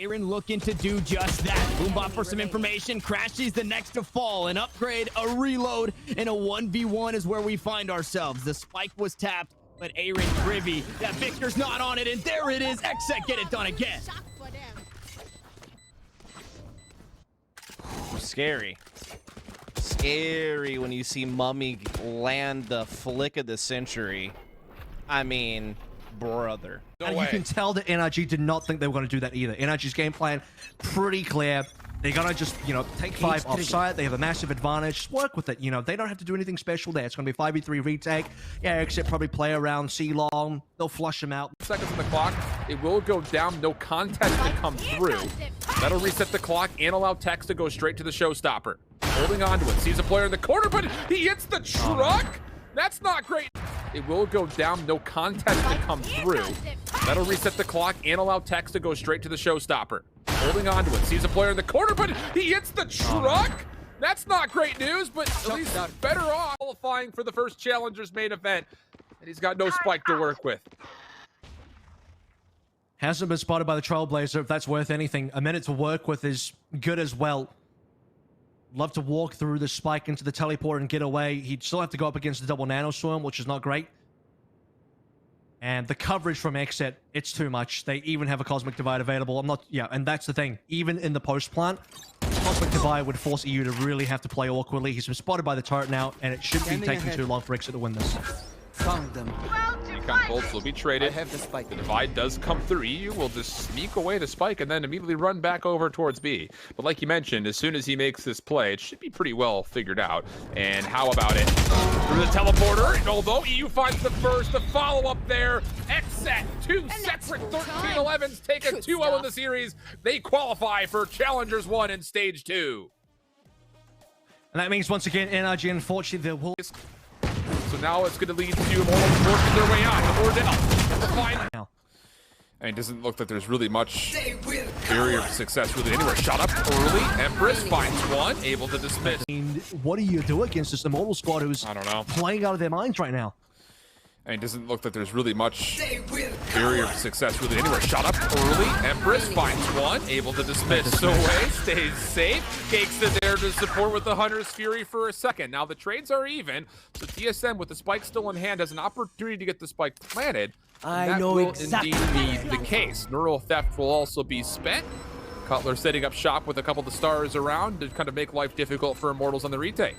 Aaron looking to do just that. Boombot for some information. Crashy's the next to fall. An upgrade, a reload, and a 1v1 is where we find ourselves. The spike was tapped, but Aaron privy that Victor's not on it, and there it is. Exec get it done again. Scary. Scary when you see Mummy land the flick of the century. I mean, brother. And you can tell that NRG did not think they were going to do that either. NRG's game plan, pretty clear. They're going to just, you know, take 5 offside. They have a massive advantage. Just work with it. You know, they don't have to do anything special there. It's going to be 5v3 retake. Yeah, except probably play around C-long. They'll flush them out. Seconds on the clock. It will go down. No contest to come through. That'll reset the clock and allow Tex to go straight to the showstopper. Holding on to it. Sees a player in the corner, but he hits the truck. That's not great. It will go down. No contest to come through. That'll reset the clock and allow Tex to go straight to the showstopper. Holding on to it. Sees a player in the corner, but he hits the truck. That's not great news, but at least better off qualifying for the first Challengers main event. And he's got no spike to work with. Hasn't been spotted by the Trailblazer, if that's worth anything. A minute to work with is good as well. Love to walk through the spike into the teleport and get away. He'd still have to go up against the double nano swarm, which is not great. And the coverage from Exit, it's too much. They even have a Cosmic Divide available. And that's the thing. Even in the post plant, Cosmic Divide would force EU to really have to play awkwardly. He's been spotted by the turret now, and it shouldn't be taking too long for Exit to win this. Found them. Recon bolts will be traded. I have the spike. The divide does come through. EU will just sneak away the spike and then immediately run back over towards B. But like you mentioned, as soon as he makes this play, it should be pretty well figured out. And how about it? Through the teleporter. And although EU finds the first, the follow-up there. Xset, 2 separate 13-11s take a 2-0 in the series. They qualify for Challengers 1 in Stage 2. And that means, once again, NRG, unfortunately, they will... So now it's going to lead to Immortals working their way out. The Wardell. And it doesn't look like there's really much barrier of success really anywhere. Shot up early. Empress finds one. Able to dismiss. What do you do against this Immortal squad who's playing out of their minds right now? And it doesn't look like there's really much barrier of success really anywhere. Shot up early. Empress finds one. Able to dismiss away. Stays safe. Cakes it there to support with the Hunter's Fury for a second. Now the trades are even. So TSM with the spike still in hand has an opportunity to get the spike planted. I know exactly. That will indeed be the case. Neural Theft will also be spent. Cutler setting up shop with a couple of the stars around to kind of make life difficult for Immortals on the retake.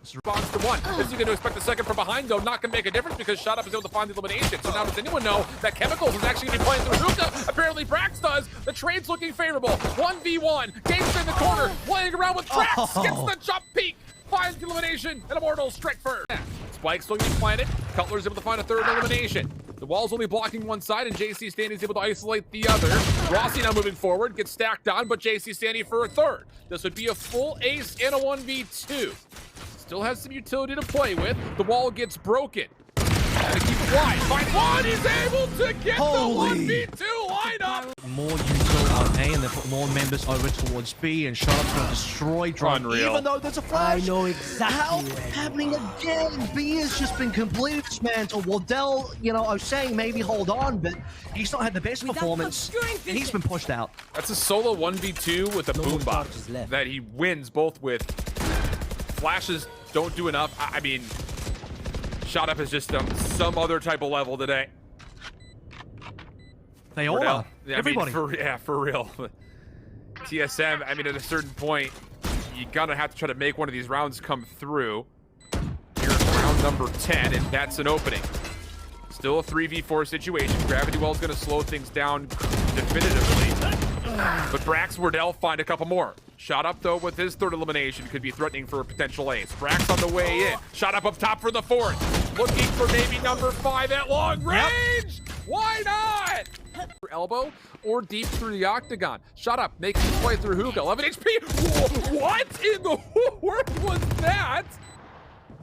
Responds to one. Is he going to expect the second from behind, though? Not going to make a difference because Shot Up is able to find the elimination. So now does anyone know that Chemicals is actually going to be playing through Hookah? Apparently Brax does. The trade's looking favorable. 1v1. Games in the corner. Playing around with Brax. Gets the jump peak. Finds the elimination. And Immortals strike first. Spike's looking to planted. Cutler's able to find a third elimination. The wall's only blocking one side, and JC Standy's able to isolate the other. Rossi now moving forward. Gets stacked on, but JC Standy for a third. This would be a full ace and a 1v2. Still has some utility to play with. The wall gets broken. Gotta keep it wide. Find one. He's able to get the 1v2 lineup. More util on A, and they put more members over towards B, and Shut Up's going to destroy Drone. Even though there's a flash. I know exactly. Happening again. B has just been completely dismantled. Wardell, you know, I was saying maybe hold on, but he's not had the best performance, and he's been pushed out. That's a solo 1v2 with a boombox that he wins both with. Flashes don't do enough. I mean, Shot Up is just some other type of level today. They all are. Everybody. For real. TSM, I mean, at a certain point, you're gonna have to try to make one of these rounds come through. Here's round number 10, and that's an opening. Still a 3v4 situation. Gravity Well's gonna slow things down definitively. But Brax Wardell find a couple more. Shot Up, though, with his third elimination, could be threatening for a potential ace. Brax on the way in. Shot Up top for the fourth. Looking for maybe number 5 at long range. Why not? Elbow or deep through the octagon. Shot Up makes his play through Hookah. 11 HP. What in the world was that?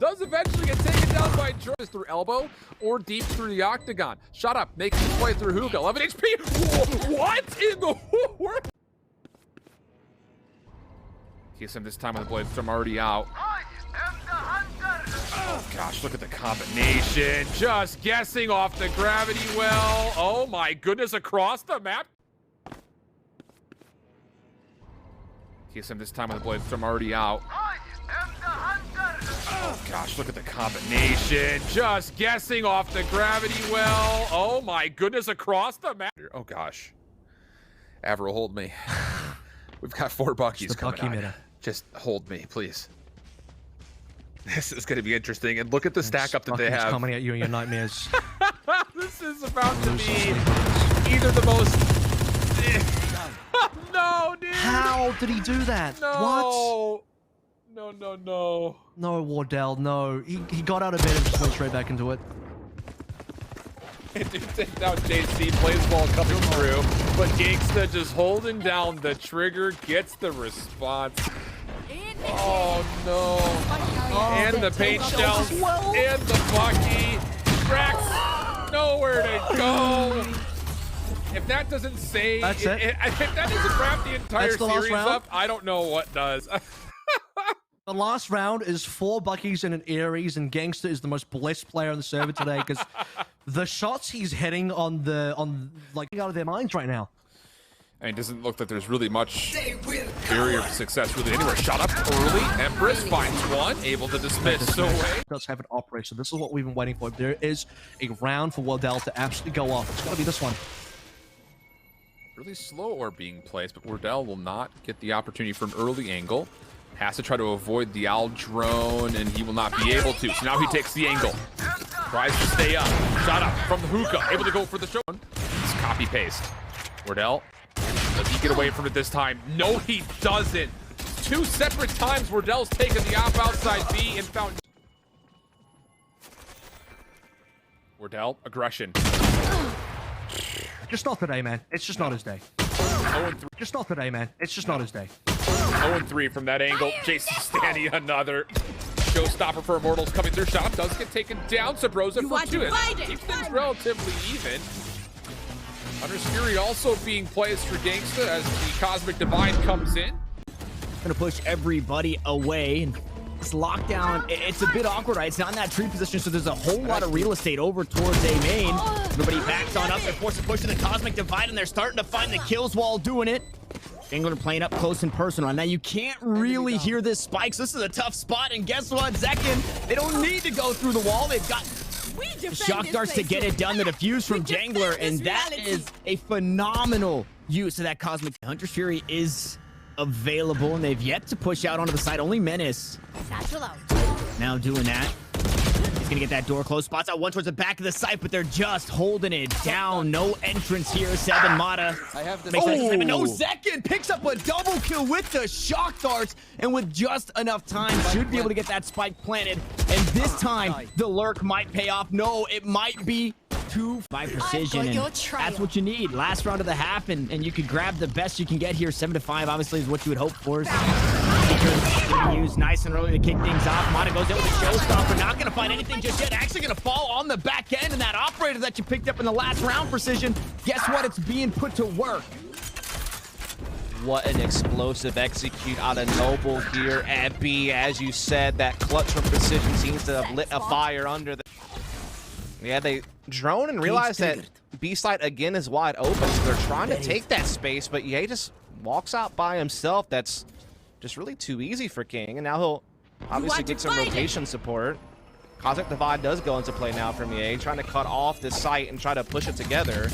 Does eventually get taken down by Joyce through elbow or deep through the octagon. Shot Up makes his play through Hookah. 11 HP. What in the world? TSM this time with the Blade Storm already out. Oh gosh, look at the combination. Just guessing off the Gravity Well. Oh my goodness, across the map. TSM this time with the blade storm already out. Oh gosh, look at the combination. Just guessing off the gravity well. Oh my goodness, across the map. Oh gosh. Avril, hold me. We've got 4 Buckies coming out. Just hold me, please. This is going to be interesting. And look at the stack up that they have. Coming at you in your nightmares. This is about to be either the most... No, dude. How did he do that? No. What? No. No, Wardell, no. He got out of bed and just went straight back into it. Dude takes down JC, plays ball coming through, but Gangsta just holding down the trigger, gets the response. Oh no. And the paint shells, and the Bucky. Drax, nowhere to go. If that doesn't say, that's it. If that doesn't wrap the entire series round? up, I don't know what does. The last round is 4 Buckies and an Ares, and Gangsta is the most blessed player on the server today because the shots he's hitting on like out of their minds right now. And it doesn't look like there's really much area of success really anywhere. Shot up early. Empress finds one, able to dismiss away. Does have an operator, so this is what we've been waiting for. There is a round for Wardell to absolutely go off. It's got to be this one. Really slow orb being placed, but Wardell will not get the opportunity for an early angle. Has to try to avoid the owl drone, and he will not be able to. So now he takes the angle. Tries to stay up. Shot up from the hookah. Able to go for the show. It's copy paste. Wardell, does he get away from it this time? No, he doesn't. 2 separate times Wardell's taken the op outside B and found... Wardell, aggression. Just not today, man. It's just not his day. 0-3. Just not today, man. It's just not his day. 0-3 from that angle. JC standing another. Showstopper for Immortals coming through. Shot does get taken down. Sabrosa for 2. Keeps things relatively even. Hunter's Fury also being placed for Gangsta as the Cosmic Divine comes in. Gonna push everybody away. And this lockdown, it's a bit awkward, right? It's not in that tree position, so there's a whole lot of real estate over towards A main. Everybody backs on up. They're forced to push to the Cosmic Divide, and they're starting to find the kills while doing it. England are playing up close and personal. Now you can't really hear this spike, so this is a tough spot. And guess what? Zekin, they don't need to go through the wall. They've got shock darts to get it done. The defuse from Jangler, and that is a phenomenal use of that Cosmic. Hunter's Fury is available, and they've yet to push out onto the side. Only Menace now doing that. He's gonna get that door closed. Spots out one towards the back of the site, but they're just holding it down. No entrance here. 7 Mata makes that 7. No, Zekin picks up a double kill with the shock darts, and with just enough time should be able to get that spike planted. And this time the lurk might pay off. No, it might be by precision, and that's what you need. Last round of the half, and you can grab the best you can get here. 7-5 obviously is what you would hope for. Used nice and early to kick things off. Mata goes in with a showstopper. Not going to find anything just yet. Actually going to fall on the back end, and that operator that you picked up in the last round, Precision, guess what? It's being put to work. What an explosive execute out of Noble here at B. As you said, that clutch from Precision seems to have lit a fire under the... Yeah, they drone and realize that B site again is wide open, so they're trying to take that space, but Ye just walks out by himself. That's just really too easy for King, and now he'll obviously get some rotation support. Cosmic Divide does go into play now from Ye, trying to cut off this site and try to push it together.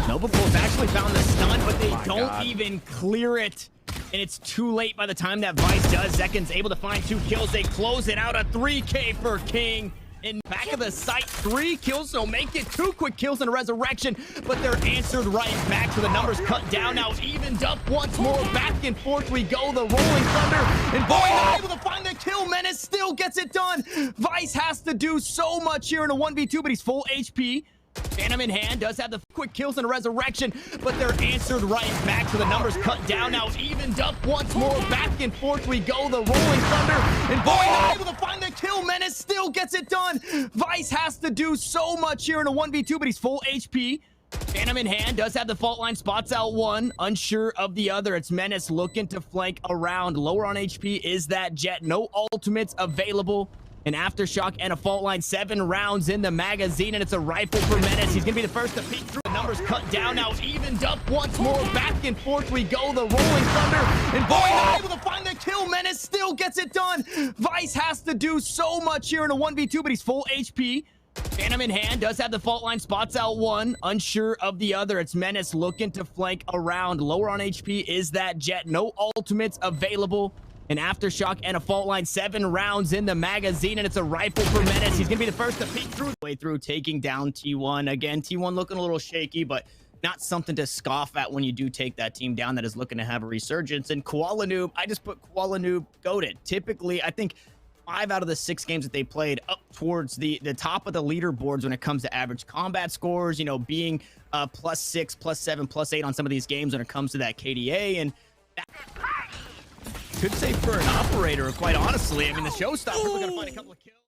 Noble Bulls actually found the stun, but they don't even clear it. And it's too late by the time that Vice does. Zekin's able to find 2 kills. They close it out. A 3K for King. In back of the site, 3 kills, so make it 2 quick kills and a resurrection, but they're answered right back, so the numbers cut down, now evened up once more. Back and forth we go, the Rolling Thunder, and Boy not able to find the kill. Menace still gets it done. Vice has to do so much here in a 1v2, but he's full HP. Phantom in hand, does have the quick kills and a resurrection, but they're answered right back, so the numbers cut down, now evened up once more. Back and forth we go, the Rolling Thunder, and Boy not able to find the kill. Menace still gets it done. Vice has to do so much here in a 1v2, but he's full HP. Phantom in hand, does have the fault line, spots out one, unsure of the other. It's Menace looking to flank around. Lower on HP is that Jet. No ultimates available. an aftershock, and a fault line. 7 rounds in the magazine, and it's a rifle for Menace. He's gonna be the first to peek through. The numbers cut down, now evened up once more. Back and forth we go. The rolling thunder, and Boy not able to find the kill. Menace still gets it done. Vice has to do so much here in a 1v2, but he's full HP. Phantom in hand, does have the fault line, spots out one, unsure of the other. It's Menace looking to flank around. Lower on HP is that Jet. No ultimates available. An aftershock and a fault line. 7 rounds in the magazine, and it's a rifle for Menace. He's gonna be the first to peek through. Way through, taking down T1. Again, T1 looking a little shaky, but not something to scoff at when you do take that team down that is looking to have a resurgence. And Koala Noob, I just put Koala Noob goated. Typically, I think 5 out of the 6 games that they played up towards the top of the leaderboards when it comes to average combat scores, you know, being +6, +7, +8 on some of these games when it comes to that KDA. And that could say for an operator, quite honestly. I mean, the showstopper's looking to find a couple of kills.